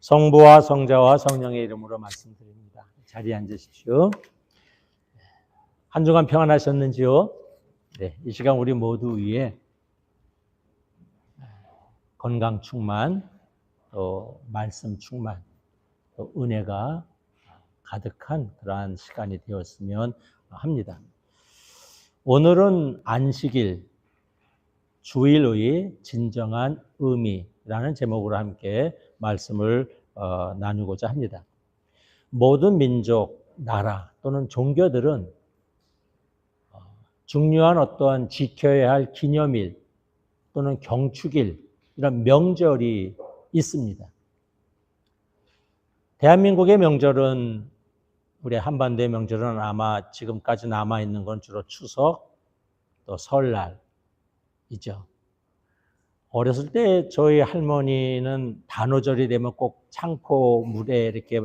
성부와 성자와 성령의 이름으로 말씀드립니다. 자리에 앉으십시오. 한 주간 평안하셨는지요? 네, 이 시간 우리 모두 위에 건강 충만, 또 말씀 충만, 또 은혜가 가득한 그러한 시간이 되었으면 합니다. 오늘은 안식일, 주일의 진정한 의미라는 제목으로 함께 말씀을 나누고자 합니다. 모든 민족, 나라 또는 종교들은 중요한 어떠한 지켜야 할 기념일 또는 경축일, 이런 명절이 있습니다. 대한민국의 명절은, 우리 한반도의 명절은 아마 지금까지 남아있는 건 주로 추석, 또 설날이죠. 어렸을 때 저희 할머니는 단오절이 되면 꼭 창포 물에 이렇게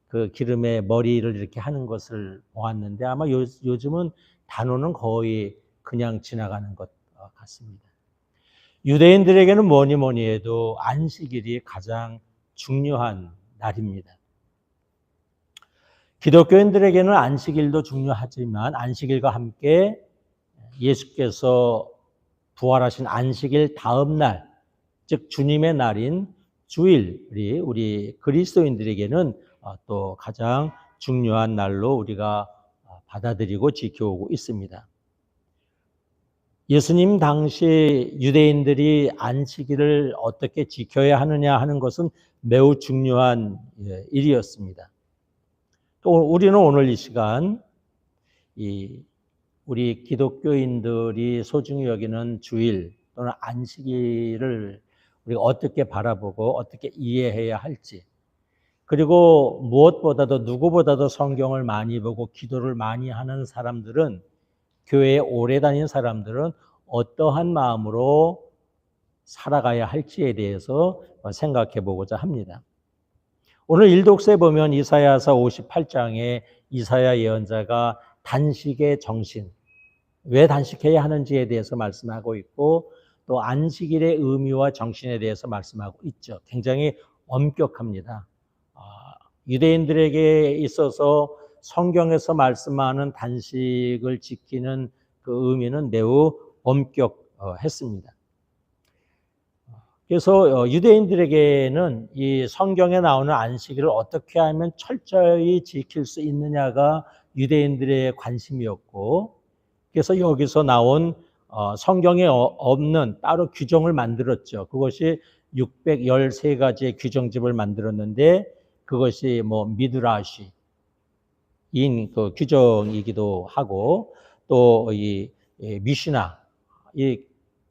그 기름에 머리를 이렇게 하는 것을 보았는데, 아마 요즘은 단오는 거의 그냥 지나가는 것 같습니다. 유대인들에게는 뭐니 해도 안식일이 가장 중요한 날입니다. 기독교인들에게는 안식일도 중요하지만 안식일과 함께 예수께서 부활하신 안식일 다음 날, 즉 주님의 날인 주일이 우리 그리스도인들에게는 또 가장 중요한 날로 우리가 받아들이고 지켜오고 있습니다. 예수님 당시 유대인들이 안식일을 어떻게 지켜야 하느냐 하는 것은 매우 중요한 일이었습니다. 또 우리는 오늘 이 시간 우리 기독교인들이 소중히 여기는 주일 또는 안식일을 우리가 어떻게 바라보고 어떻게 이해해야 할지, 그리고 무엇보다도 누구보다도 성경을 많이 보고 기도를 많이 하는 사람들은, 교회에 오래 다닌 사람들은 어떠한 마음으로 살아가야 할지에 대해서 생각해 보고자 합니다. 오늘 일독서에 보면 이사야서 58장에 이사야 예언자가 단식의 정신, 왜 단식해야 하는지에 대해서 말씀하고 있고, 또 안식일의 의미와 정신에 대해서 말씀하고 있죠. 굉장히 엄격합니다. 유대인들에게 있어서 성경에서 말씀하는 단식을 지키는 그 의미는 매우 엄격했습니다. 그래서 유대인들에게는 이 성경에 나오는 안식일을 어떻게 하면 철저히 지킬 수 있느냐가 유대인들의 관심이었고, 그래서 여기서 나온 성경에 없는 따로 규정을 만들었죠. 그것이 613가지의 규정집을 만들었는데, 그것이 미드라시인 그 규정이기도 하고, 또 이 미시나,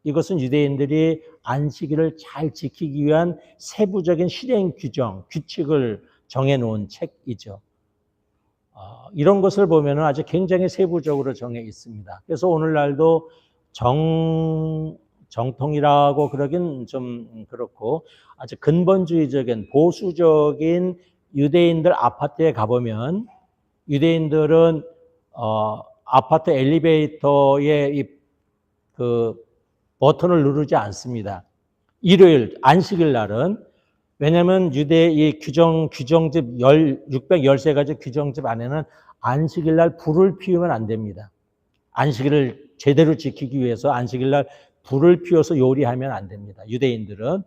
이것은 유대인들이 안식일을 잘 지키기 위한 세부적인 실행 규정, 규칙을 정해놓은 책이죠. 이런 것을 보면 아주 굉장히 세부적으로 정해 있습니다. 그래서 오늘날도 정통이라고 그러긴 좀 그렇고, 아주 근본주의적인 보수적인 유대인들 아파트에 가보면, 유대인들은 아파트 엘리베이터에 그 버튼을 누르지 않습니다. 일요일 안식일 날은. 왜냐하면 유대의 규정집 613가지 규정집 안에는 안식일 날 불을 피우면 안 됩니다. 안식일을 제대로 지키기 위해서 안식일 날 불을 피워서 요리하면 안 됩니다. 유대인들은.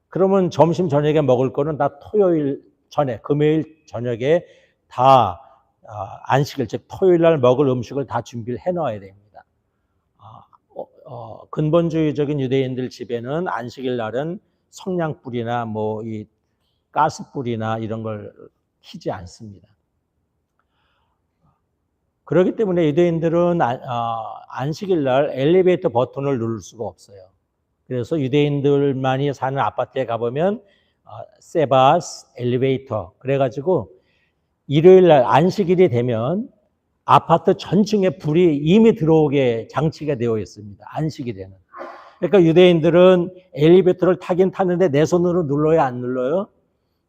그러면 점심 저녁에 먹을 거는 다 토요일 전에, 금요일 저녁에 다 안식일, 즉 토요일 날 먹을 음식을 다 준비를 해놔야 됩니다. 근본주의적인 유대인들 집에는 안식일 날은 성냥불이나 이 가스불이나 이런 걸 켜지 않습니다. 그렇기 때문에 유대인들은 안식일 날 엘리베이터 버튼을 누를 수가 없어요. 그래서 유대인들만이 사는 아파트에 가보면 세바스 엘리베이터, 그래가지고 일요일 날 안식일이 되면 아파트 전층에 불이 이미 들어오게 장치가 되어 있습니다. 안식일에는. 그러니까 유대인들은 엘리베이터를 타긴 타는데 내 손으로 눌러요, 안 눌러요?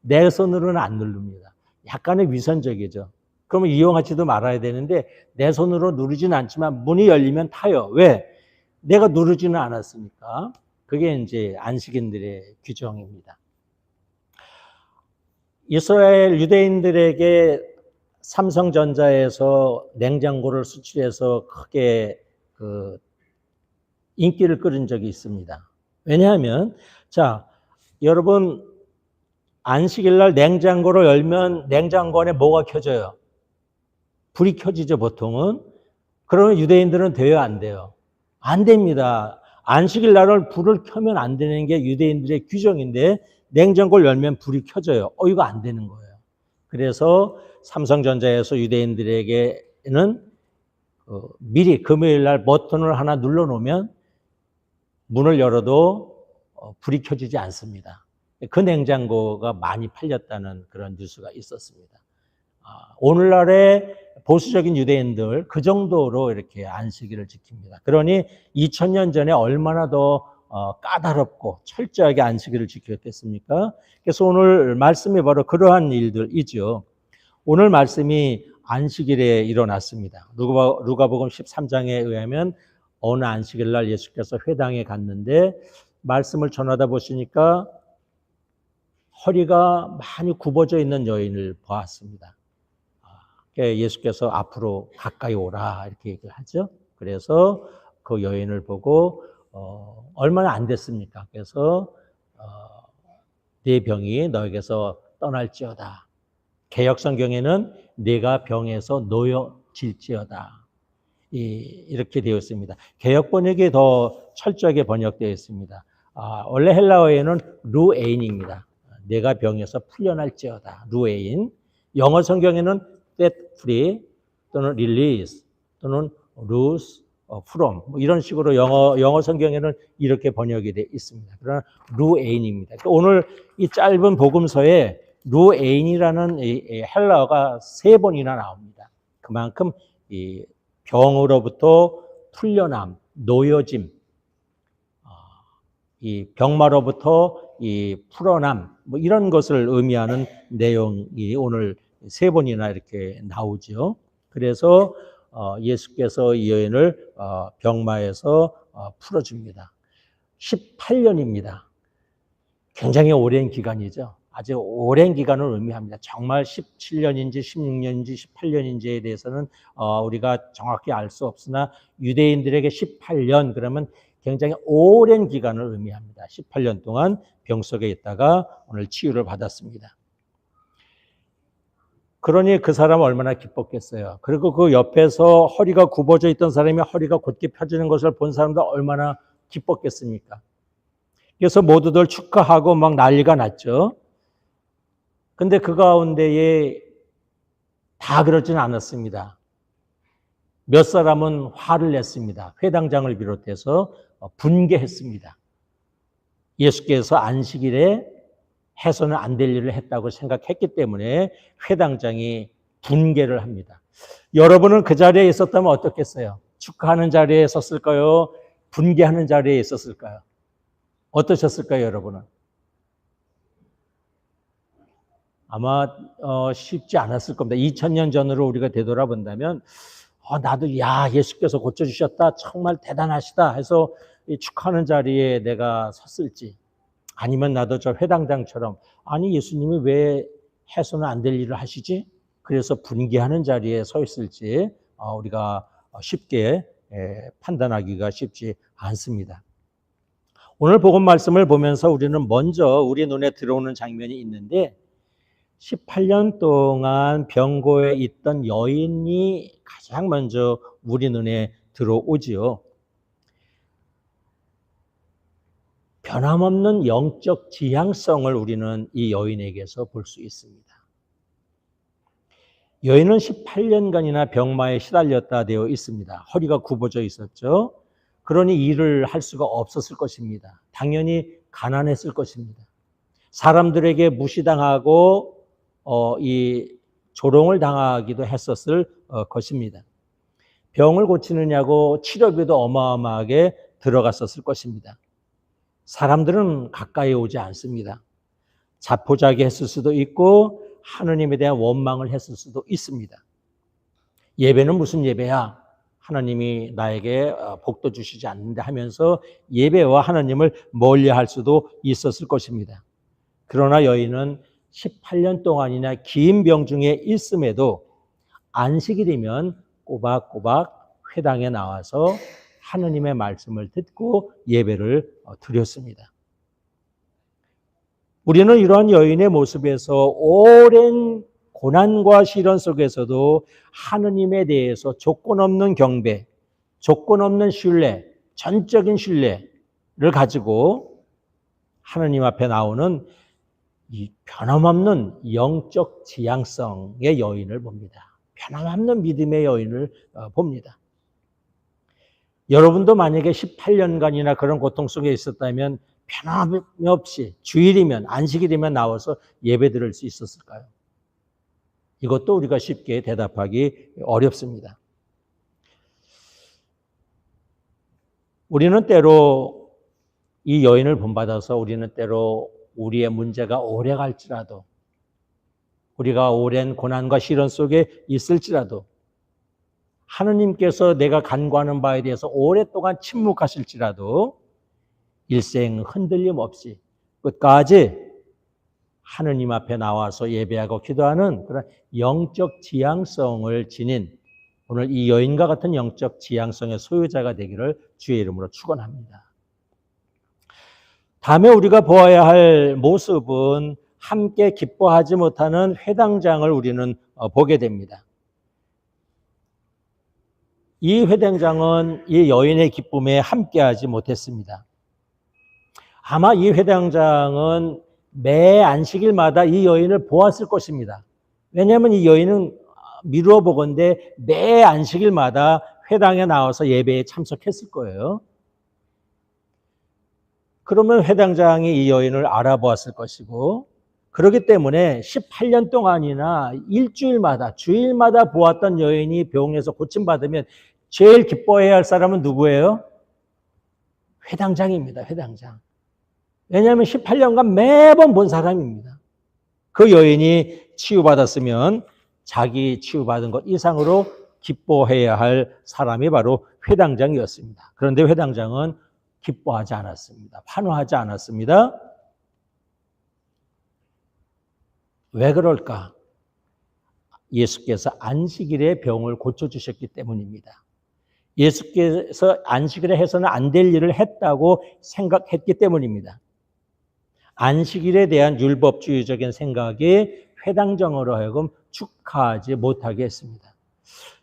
내 손으로는 안 누릅니다. 약간의 위선적이죠. 그러면 이용하지도 말아야 되는데 내 손으로 누르지는 않지만 문이 열리면 타요. 왜? 내가 누르지는 않았으니까. 그게 이제 안식인들의 규정입니다. 이스라엘 유대인들에게 삼성전자에서 냉장고를 수출해서 크게 인기를 끌은 적이 있습니다. 왜냐하면, 자, 여러분, 안식일 날 냉장고를 열면 냉장고 안에 뭐가 켜져요? 불이 켜지죠, 보통은. 그러면 유대인들은 돼요, 안 돼요? 안 됩니다. 안식일 날은 불을 켜면 안 되는 게 유대인들의 규정인데 냉장고를 열면 불이 켜져요. 이거 안 되는 거예요. 그래서 삼성전자에서 유대인들에게는 미리 금요일 날 버튼을 하나 눌러놓으면 문을 열어도 불이 켜지지 않습니다. 그 냉장고가 많이 팔렸다는 그런 뉴스가 있었습니다. 오늘날의 보수적인 유대인들 그 정도로 이렇게 안식일을 지킵니다. 그러니 2000년 전에 얼마나 더 까다롭고 철저하게 안식일을 지켰겠습니까? 그래서 오늘 말씀이 바로 그러한 일들이죠. 오늘 말씀이 안식일에 일어났습니다. 누가복음 13장에 의하면 어느 안식일 날 예수께서 회당에 갔는데 말씀을 전하다 보시니까 허리가 많이 굽어져 있는 여인을 보았습니다. 예수께서 앞으로 가까이 오라 이렇게 얘기를 하죠. 그래서 그 여인을 보고 얼마나 안 됐습니까? 그래서 네 병이 너에게서 떠날지어다. 개역 성경에는 네가 병에서 놓여질지어다. 이렇게 되어 있습니다. 개역 번역이 더 철저하게 번역되어 있습니다. 원래 헬라어에는 루에인입니다. 내가 병에서 풀려날지어다. 루에인. 영어 성경에는 set free 또는 release 또는 loose from 이런 식으로 영어 성경에는 이렇게 번역이 되어 있습니다. 그러나 루에인입니다. 오늘 이 짧은 복음서에 루에인이라는 헬라어가 3번이나 나옵니다. 그만큼 이 병으로부터 풀려남, 놓여짐, 이 병마로부터 이 풀어남, 이런 것을 의미하는 내용이 오늘 3번이나 이렇게 나오죠. 그래서 예수께서 이 여인을 병마에서 풀어줍니다. 18년입니다. 굉장히 오랜 기간이죠. 아주 오랜 기간을 의미합니다. 정말 17년인지 16년인지 18년인지에 대해서는 우리가 정확히 알 수 없으나 유대인들에게 18년 그러면 굉장히 오랜 기간을 의미합니다. 18년 동안 병 속에 있다가 오늘 치유를 받았습니다. 그러니 그 사람은 얼마나 기뻤겠어요. 그리고 그 옆에서 허리가 굽어져 있던 사람이 허리가 곧게 펴지는 것을 본 사람도 얼마나 기뻤겠습니까? 그래서 모두들 축하하고 막 난리가 났죠. 근데 그 가운데에 다 그러지는 않았습니다. 몇 사람은 화를 냈습니다. 회당장을 비롯해서 분개했습니다. 예수께서 안식일에 해서는 안 될 일을 했다고 생각했기 때문에 회당장이 분개를 합니다. 여러분은 그 자리에 있었다면 어떻겠어요? 축하하는 자리에 있었을까요? 분개하는 자리에 있었을까요? 어떠셨을까요, 여러분은? 아마 쉽지 않았을 겁니다. 2000년 전으로 우리가 되돌아본다면 나도 예수께서 고쳐주셨다. 정말 대단하시다 해서 축하하는 자리에 내가 섰을지 아니면 나도 저 회당장처럼 아니 예수님이 왜 해서는 안 될 일을 하시지? 그래서 분개하는 자리에 서 있을지 우리가 쉽게 판단하기가 쉽지 않습니다. 오늘 복음 말씀을 보면서 우리는 먼저 우리 눈에 들어오는 장면이 있는데 18년 동안 병고에 있던 여인이 가장 먼저 우리 눈에 들어오지요. 변함없는 영적 지향성을 우리는 이 여인에게서 볼 수 있습니다. 여인은 18년간이나 병마에 시달렸다 되어 있습니다. 허리가 굽어져 있었죠. 그러니 일을 할 수가 없었을 것입니다. 당연히 가난했을 것입니다. 사람들에게 무시당하고 이 조롱을 당하기도 했었을 것입니다. 병을 고치느냐고 치료비도 어마어마하게 들어갔었을 것입니다. 사람들은 가까이 오지 않습니다. 자포자기 했을 수도 있고 하느님에 대한 원망을 했을 수도 있습니다. 예배는 무슨 예배야? 하나님이 나에게 복도 주시지 않는데 하면서 예배와 하나님을 멀리할 수도 있었을 것입니다. 그러나 여인은 18년 동안이나 긴 병중에 있음에도 안식일이면 꼬박꼬박 회당에 나와서 하느님의 말씀을 듣고 예배를 드렸습니다. 우리는 이러한 여인의 모습에서 오랜 고난과 시련 속에서도 하느님에 대해서 조건 없는 경배, 조건 없는 신뢰, 전적인 신뢰를 가지고 하느님 앞에 나오는 이 변함없는 영적 지향성의 여인을 봅니다. 변함없는 믿음의 여인을 봅니다. 여러분도 만약에 18년간이나 그런 고통 속에 있었다면 변함없이 주일이면 안식일이면 나와서 예배 드릴 수 있었을까요? 이것도 우리가 쉽게 대답하기 어렵습니다. 우리는 때로 이 여인을 본받아서 우리는 때로 우리의 문제가 오래 갈지라도 우리가 오랜 고난과 시련 속에 있을지라도 하느님께서 내가 간구하는 바에 대해서 오랫동안 침묵하실지라도 일생 흔들림 없이 끝까지 하느님 앞에 나와서 예배하고 기도하는 그런 영적 지향성을 지닌 오늘 이 여인과 같은 영적 지향성의 소유자가 되기를 주의 이름으로 축원합니다. 다음에 우리가 보아야 할 모습은 함께 기뻐하지 못하는 회당장을 우리는 보게 됩니다. 이 회당장은 이 여인의 기쁨에 함께하지 못했습니다. 아마 이 회당장은 매 안식일마다 이 여인을 보았을 것입니다. 왜냐하면 이 여인은 미루어 보건대 매 안식일마다 회당에 나와서 예배에 참석했을 거예요. 그러면 회당장이 이 여인을 알아보았을 것이고 그렇기 때문에 18년 동안이나 일주일마다 주일마다 보았던 여인이 병에서 고침받으면 제일 기뻐해야 할 사람은 누구예요? 회당장입니다. 회당장. 왜냐하면 18년간 매번 본 사람입니다. 그 여인이 치유받았으면 자기 치유받은 것 이상으로 기뻐해야 할 사람이 바로 회당장이었습니다. 그런데 회당장은 기뻐하지 않았습니다. 환호하지 않았습니다. 왜 그럴까? 예수께서 안식일에 병을 고쳐주셨기 때문입니다. 예수께서 안식일에 해서는 안 될 일을 했다고 생각했기 때문입니다. 안식일에 대한 율법주의적인 생각이 회당장으로 하여금 축하하지 못하게 했습니다.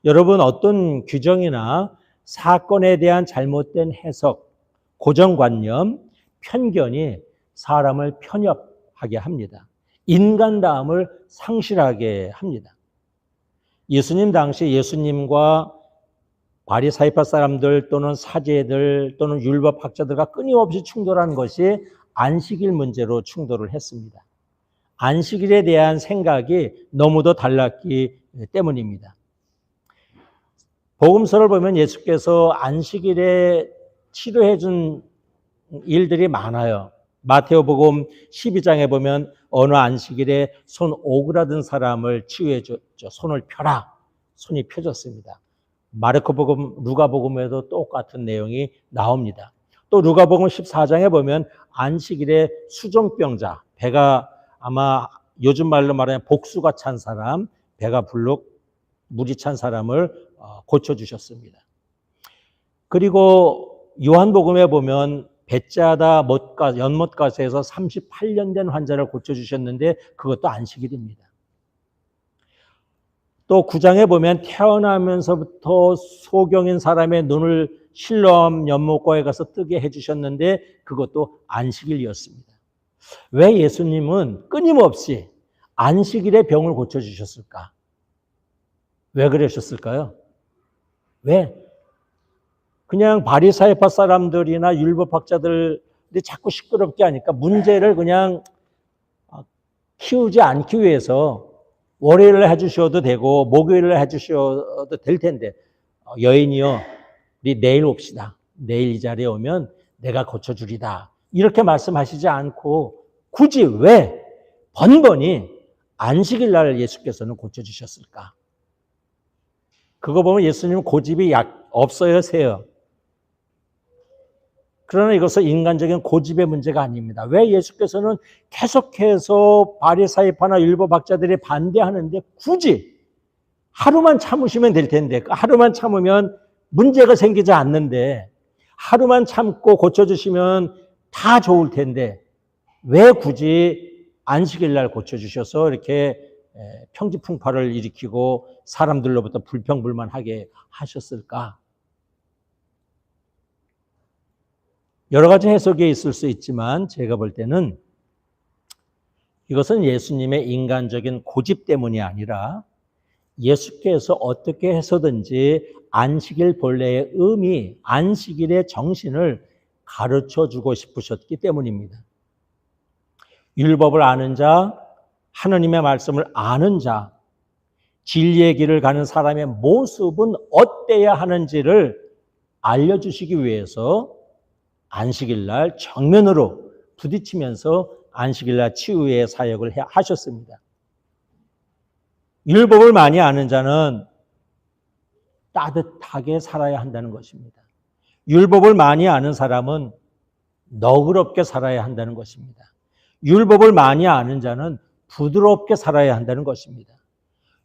여러분, 어떤 규정이나 사건에 대한 잘못된 해석, 고정관념, 편견이 사람을 편협하게 합니다. 인간다움을 상실하게 합니다. 예수님 당시 예수님과 바리사이파 사람들 또는 사제들 또는 율법학자들과 끊임없이 충돌하는 것이 안식일 문제로 충돌을 했습니다. 안식일에 대한 생각이 너무도 달랐기 때문입니다. 복음서를 보면 예수께서 안식일에 치료해 준 일들이 많아요. 마태오복음 12장에 보면 어느 안식일에 손 오그라든 사람을 치유해 줬죠. 손을 펴라. 손이 펴졌습니다. 마르코복음, 누가복음에도 똑같은 내용이 나옵니다. 또 누가복음 14장에 보면 안식일에 수종병자, 배가 아마 요즘 말로 말하면 복수가 찬 사람, 배가 불룩 물이 찬 사람을 고쳐주셨습니다. 그리고 요한복음에 보면 배짜다 연못가스에서 38년 된 환자를 고쳐주셨는데 그것도 안식일입니다. 또 9장에 보면 태어나면서부터 소경인 사람의 눈을 실로암 연못가에 가서 뜨게 해주셨는데 그것도 안식일이었습니다. 왜 예수님은 끊임없이 안식일에 병을 고쳐주셨을까? 왜 그러셨을까요? 왜? 그냥 바리사이파 사람들이나 율법학자들이 자꾸 시끄럽게 하니까 문제를 그냥 키우지 않기 위해서 월요일을 해주셔도 되고 목요일을 해주셔도 될 텐데 여인이요, 우리 내일 옵시다. 내일 이 자리에 오면 내가 고쳐주리다. 이렇게 말씀하시지 않고 굳이 왜 번번이 안식일 날 예수께서는 고쳐주셨을까? 그거 보면 예수님은 고집이 없어요, 세요? 그러나 이것은 인간적인 고집의 문제가 아닙니다. 왜 예수께서는 계속해서 바리사이파나 율법학자들이 반대하는데 굳이 하루만 참으시면 될 텐데, 하루만 참으면 문제가 생기지 않는데, 하루만 참고 고쳐주시면 다 좋을 텐데 왜 굳이 안식일 날 고쳐주셔서 이렇게 평지풍파를 일으키고 사람들로부터 불평불만하게 하셨을까? 여러 가지 해석이 있을 수 있지만 제가 볼 때는 이것은 예수님의 인간적인 고집 때문이 아니라 예수께서 어떻게 해서든지 안식일 본래의 의미, 안식일의 정신을 가르쳐주고 싶으셨기 때문입니다. 율법을 아는 자, 하느님의 말씀을 아는 자, 진리의 길을 가는 사람의 모습은 어때야 하는지를 알려주시기 위해서 안식일 날 정면으로 부딪히면서 안식일 날 치유의 사역을 하셨습니다. 율법을 많이 아는 자는 따뜻하게 살아야 한다는 것입니다. 율법을 많이 아는 사람은 너그럽게 살아야 한다는 것입니다. 율법을 많이 아는 자는 부드럽게 살아야 한다는 것입니다.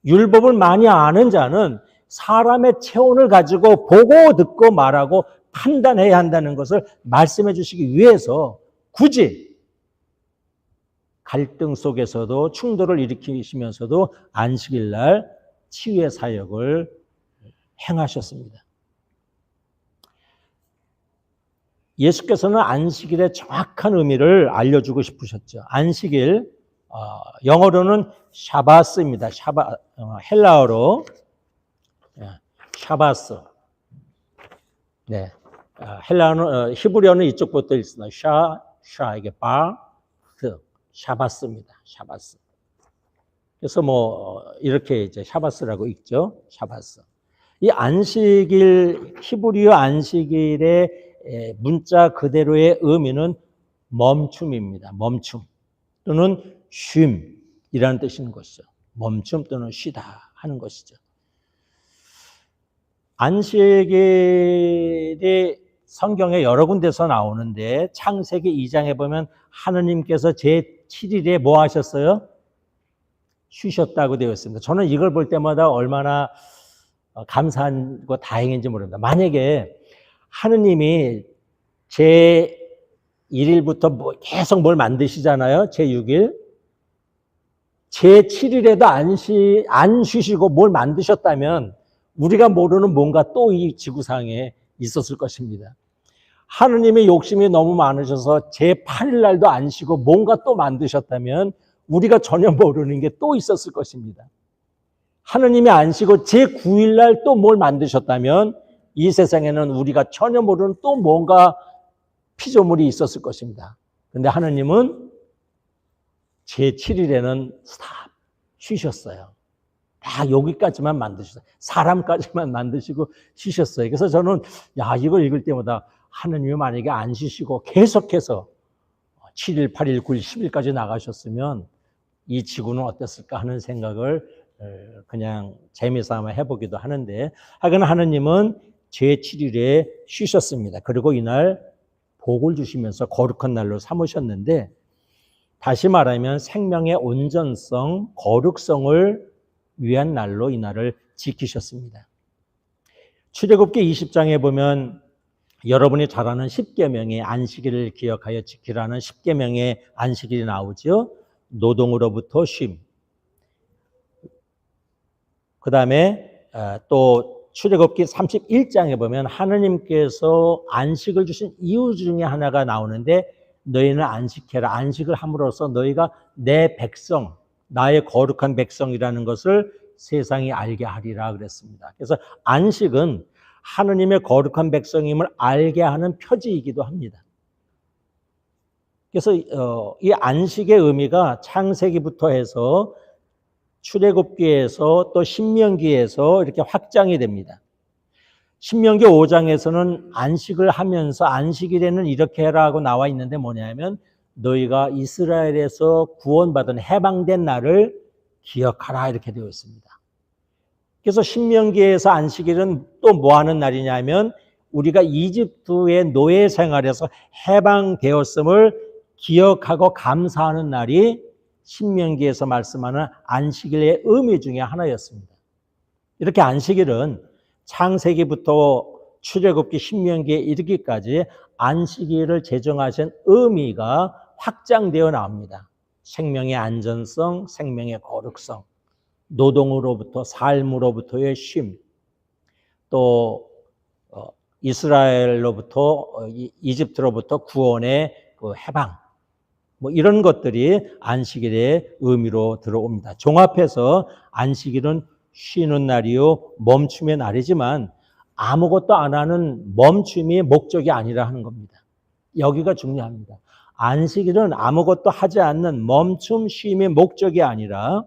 율법을 많이 아는 자는 사람의 체온을 가지고 보고 듣고 말하고 판단해야 한다는 것을 말씀해 주시기 위해서 굳이 갈등 속에서도 충돌을 일으키시면서도 안식일 날 치유의 사역을 행하셨습니다. 예수께서는 안식일의 정확한 의미를 알려주고 싶으셨죠. 안식일, 영어로는 샤바스입니다. 헬라어로 샤바스. 네, 헬라어는 히브리어는 이쪽부터 있습니다. 이게 샤바스입니다. 샤바스. 그래서 이렇게 이제 샤바스라고 읽죠. 샤바스. 이 안식일, 히브리어 안식일의 문자 그대로의 의미는 멈춤입니다. 멈춤 또는 쉼이라는 뜻인 것이죠. 멈춤 또는 쉬다 하는 것이죠. 안식일이 성경에 여러 군데서 나오는데 창세기 2장에 보면 하느님께서 제7일에 뭐 하셨어요? 쉬셨다고 되어 있습니다. 저는 이걸 볼 때마다 얼마나 감사하고 다행인지 모릅니다. 만약에 하느님이 제1일부터 계속 뭘 만드시잖아요. 제6일. 제7일에도 안 쉬시고 뭘 만드셨다면 우리가 모르는 뭔가 또 이 지구상에 있었을 것입니다. 하느님의 욕심이 너무 많으셔서 제8일 날도 안 쉬고 뭔가 또 만드셨다면 우리가 전혀 모르는 게 또 있었을 것입니다. 하느님이 안 쉬고 제9일 날 또 뭘 만드셨다면 이 세상에는 우리가 전혀 모르는 또 뭔가 피조물이 있었을 것입니다. 그런데 하느님은 제7일에는 스탑 쉬셨어요. 다 여기까지만 만드셨어요. 사람까지만 만드시고 쉬셨어요. 그래서 저는 이걸 읽을 때마다 하느님이 만약에 안 쉬시고 계속해서 7일, 8일, 9일, 10일까지 나가셨으면 이 지구는 어땠을까 하는 생각을 그냥 재미삼아 해보기도 하는데, 하여간 하느님은 제7일에 쉬셨습니다. 그리고 이날 복을 주시면서 거룩한 날로 삼으셨는데, 다시 말하면 생명의 온전성, 거룩성을 위한 날로 이 날을 지키셨습니다. 출애굽기 20장에 보면 여러분이 잘 아는 10계명의 안식일을 기억하여 지키라는 10계명의 안식일이 나오죠. 노동으로부터 쉼. 그 다음에 또 출애굽기 31장에 보면 하느님께서 안식을 주신 이유 중에 하나가 나오는데, 너희는 안식해라. 안식을 함으로써 너희가 내 백성, 나의 거룩한 백성이라는 것을 세상이 알게 하리라 그랬습니다. 그래서 안식은 하느님의 거룩한 백성임을 알게 하는 표지이기도 합니다. 그래서 이 안식의 의미가 창세기부터 해서 출애굽기에서 또 신명기에서 이렇게 확장이 됩니다. 신명기 5장에서는 안식을 하면서 안식일에는 이렇게 해라 하고 나와 있는데 뭐냐면 너희가 이스라엘에서 구원받은 해방된 날을 기억하라 이렇게 되어 있습니다. 그래서 신명기에서 안식일은 또 뭐 하는 날이냐면 우리가 이집트의 노예 생활에서 해방되었음을 기억하고 감사하는 날이 신명기에서 말씀하는 안식일의 의미 중에 하나였습니다. 이렇게 안식일은 창세기부터 출애굽기 신명기에 이르기까지 안식일을 제정하신 의미가 확장되어 나옵니다. 생명의 안전성, 생명의 거룩성, 노동으로부터 삶으로부터의 쉼, 또 이스라엘로부터 이집트로부터 구원의 그 해방, 뭐 이런 것들이 안식일의 의미로 들어옵니다. 종합해서 안식일은 쉬는 날이요 멈춤의 날이지만 아무것도 안 하는 멈춤이 목적이 아니라 하는 겁니다. 여기가 중요합니다. 안식일은 아무것도 하지 않는 멈춤, 쉼이 목적이 아니라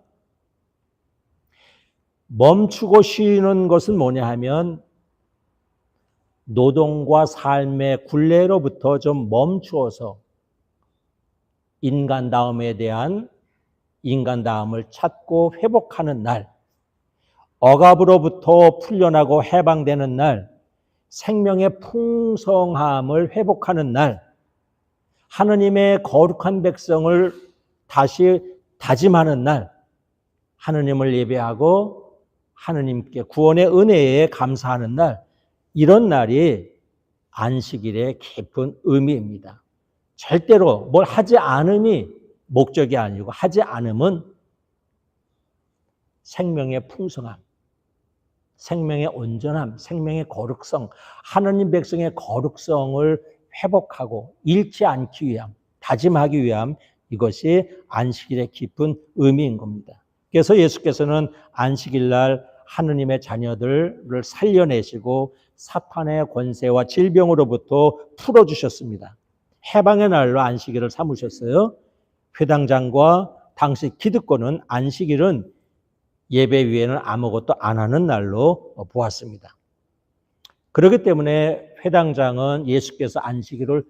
멈추고 쉬는 것은 뭐냐 하면 노동과 삶의 굴레로부터 좀 멈추어서 인간다움에 대한 인간다움을 찾고 회복하는 날, 억압으로부터 풀려나고 해방되는 날, 생명의 풍성함을 회복하는 날, 하느님의 거룩한 백성을 다시 다짐하는 날, 하느님을 예배하고 하느님께 구원의 은혜에 감사하는 날, 이런 날이 안식일의 깊은 의미입니다. 절대로 뭘 하지 않음이 목적이 아니고 하지 않음은 생명의 풍성함, 생명의 온전함, 생명의 거룩성, 하느님 백성의 거룩성을 회복하고 잃지 않기 위함, 다짐하기 위함, 이것이 안식일의 깊은 의미인 겁니다. 그래서 예수께서는 안식일 날 하느님의 자녀들을 살려내시고 사탄의 권세와 질병으로부터 풀어주셨습니다. 해방의 날로 안식일을 삼으셨어요. 회당장과 당시 기득권은 안식일은 예배 위에는 아무것도 안 하는 날로 보았습니다. 그렇기 때문에 회당장은 예수께서 안식일을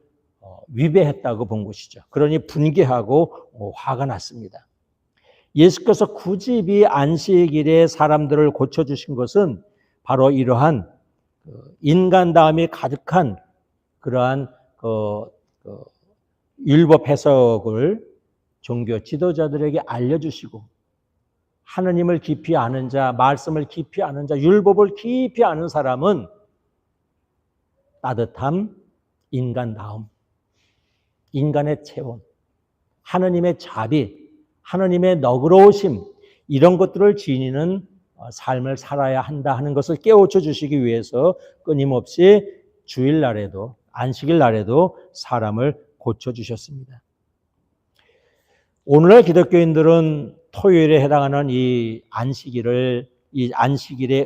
위배했다고 본 것이죠. 그러니 분개하고 화가 났습니다. 예수께서 굳이 이 안식일에 사람들을 고쳐주신 것은 바로 이러한 인간다움이 가득한 그러한 율법 해석을 종교 지도자들에게 알려주시고 하느님을 깊이 아는 자, 말씀을 깊이 아는 자, 율법을 깊이 아는 사람은 따뜻함, 인간다움, 인간의 체온, 하느님의 자비, 하느님의 너그러우심, 이런 것들을 지니는 삶을 살아야 한다 하는 것을 깨우쳐 주시기 위해서 끊임없이 주일날에도 안식일 날에도 사람을 고쳐주셨습니다. 오늘날 기독교인들은 토요일에 해당하는 이 안식일의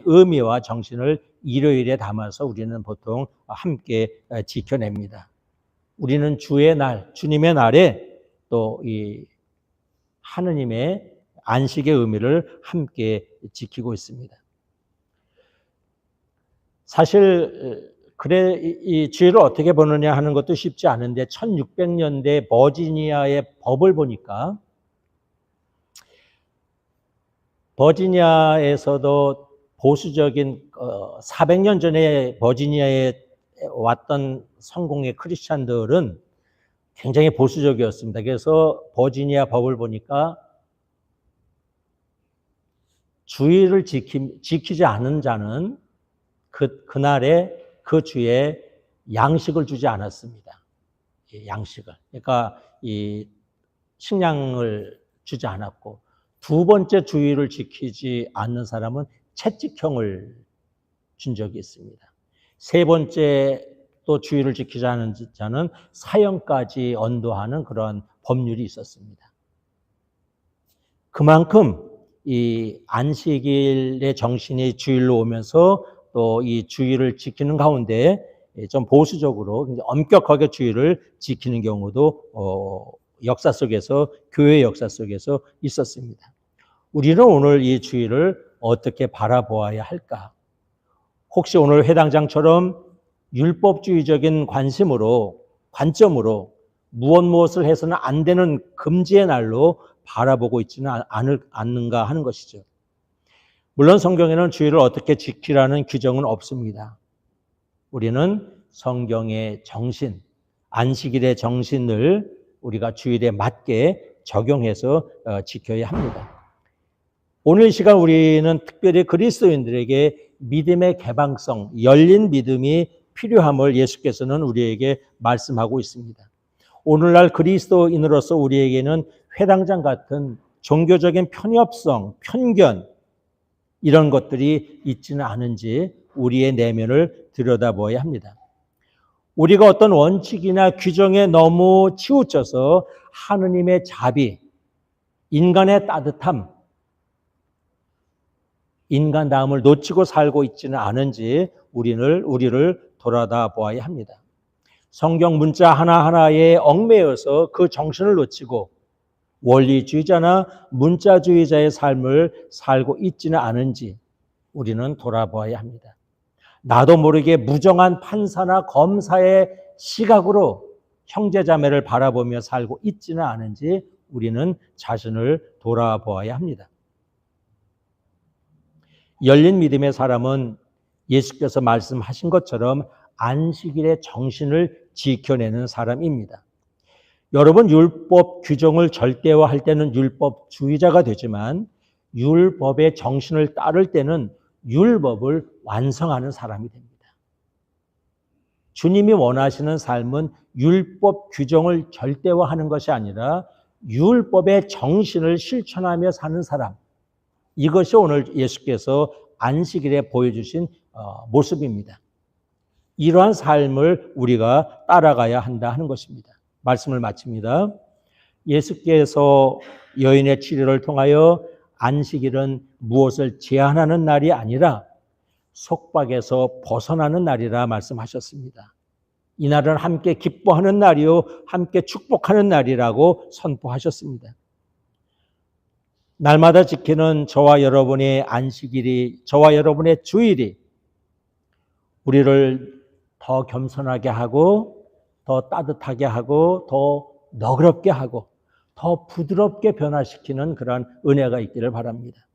의미와 정신을 일요일에 담아서 우리는 보통 함께 지켜냅니다. 우리는 주의 날, 주님의 날에 또 이 하느님의 안식의 의미를 함께 지키고 있습니다. 사실 그래 이 주일을 어떻게 보느냐 하는 것도 쉽지 않은데 1600년대 버지니아의 법을 보니까 버지니아에서도 보수적인 400년 전에 버지니아에 왔던 성공의 크리스찬들은 굉장히 보수적이었습니다. 그래서 버지니아 법을 보니까 주일을 지키지 않은 자는 그날에 그 주에 양식을 주지 않았습니다. 양식을. 그러니까 이 식량을 주지 않았고 두 번째 주일을 지키지 않는 사람은 채찍형을 준 적이 있습니다. 세 번째 또 주일을 지키지 않은 자는 사형까지 언도하는 그런 법률이 있었습니다. 그만큼 이 안식일의 정신이 주일로 오면서 또 이 주일을 지키는 가운데 좀 보수적으로 엄격하게 주일을 지키는 경우도 역사 속에서 교회 역사 속에서 있었습니다. 우리는 오늘 이 주일을 어떻게 바라보아야 할까? 혹시 오늘 회당장처럼 율법주의적인 관점으로 무엇을 해서는 안 되는 금지의 날로 바라보고 있지는 않는가 하는 것이죠. 물론 성경에는 주일을 어떻게 지키라는 규정은 없습니다. 우리는 성경의 정신, 안식일의 정신을 우리가 주일에 맞게 적용해서 지켜야 합니다. 오늘 이 시간 우리는 특별히 그리스도인들에게 믿음의 개방성, 열린 믿음이 필요함을 예수께서는 우리에게 말씀하고 있습니다. 오늘날 그리스도인으로서 우리에게는 회당장 같은 종교적인 편협성, 편견 이런 것들이 있지는 않은지 우리의 내면을 들여다보아야 합니다. 우리가 어떤 원칙이나 규정에 너무 치우쳐서 하느님의 자비, 인간의 따뜻함, 인간다움을 놓치고 살고 있지는 않은지 우리를 돌아다 보아야 합니다. 성경 문자 하나하나에 얽매여서 그 정신을 놓치고 원리주의자나 문자주의자의 삶을 살고 있지는 않은지 우리는 돌아보아야 합니다. 나도 모르게 무정한 판사나 검사의 시각으로 형제자매를 바라보며 살고 있지는 않은지 우리는 자신을 돌아보아야 합니다. 열린 믿음의 사람은 예수께서 말씀하신 것처럼 안식일의 정신을 지켜내는 사람입니다. 여러분, 율법 규정을 절대화할 때는 율법주의자가 되지만 율법의 정신을 따를 때는 율법을 완성하는 사람이 됩니다. 주님이 원하시는 삶은 율법 규정을 절대화하는 것이 아니라 율법의 정신을 실천하며 사는 사람. 이것이 오늘 예수께서 안식일에 보여주신 모습입니다. 이러한 삶을 우리가 따라가야 한다 하는 것입니다. 말씀을 마칩니다. 예수께서 여인의 치료를 통하여 안식일은 무엇을 제한하는 날이 아니라 속박에서 벗어나는 날이라 말씀하셨습니다. 이날은 함께 기뻐하는 날이요 함께 축복하는 날이라고 선포하셨습니다. 날마다 지키는 저와 여러분의 안식일이, 저와 여러분의 주일이 우리를 더 겸손하게 하고 더 따뜻하게 하고 더 너그럽게 하고 더 부드럽게 변화시키는 그런 은혜가 있기를 바랍니다.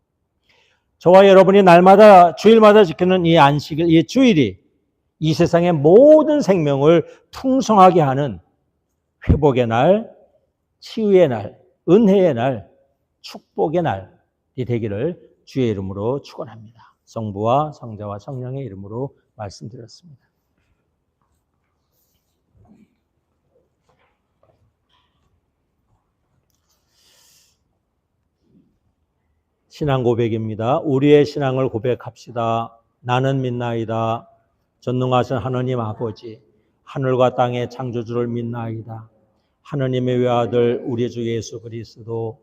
저와 여러분이 날마다 주일마다 지키는 이 안식일, 이 주일이 이 세상의 모든 생명을 풍성하게 하는 회복의 날, 치유의 날, 은혜의 날, 축복의 날이 되기를 주의 이름으로 축원합니다. 성부와 성자와 성령의 이름으로 말씀드렸습니다. 신앙 고백입니다. 우리의 신앙을 고백합시다. 나는 믿나이다. 전능하신 하느님 아버지, 하늘과 땅의 창조주를 믿나이다. 하느님의 외아들 우리 주 예수 그리스도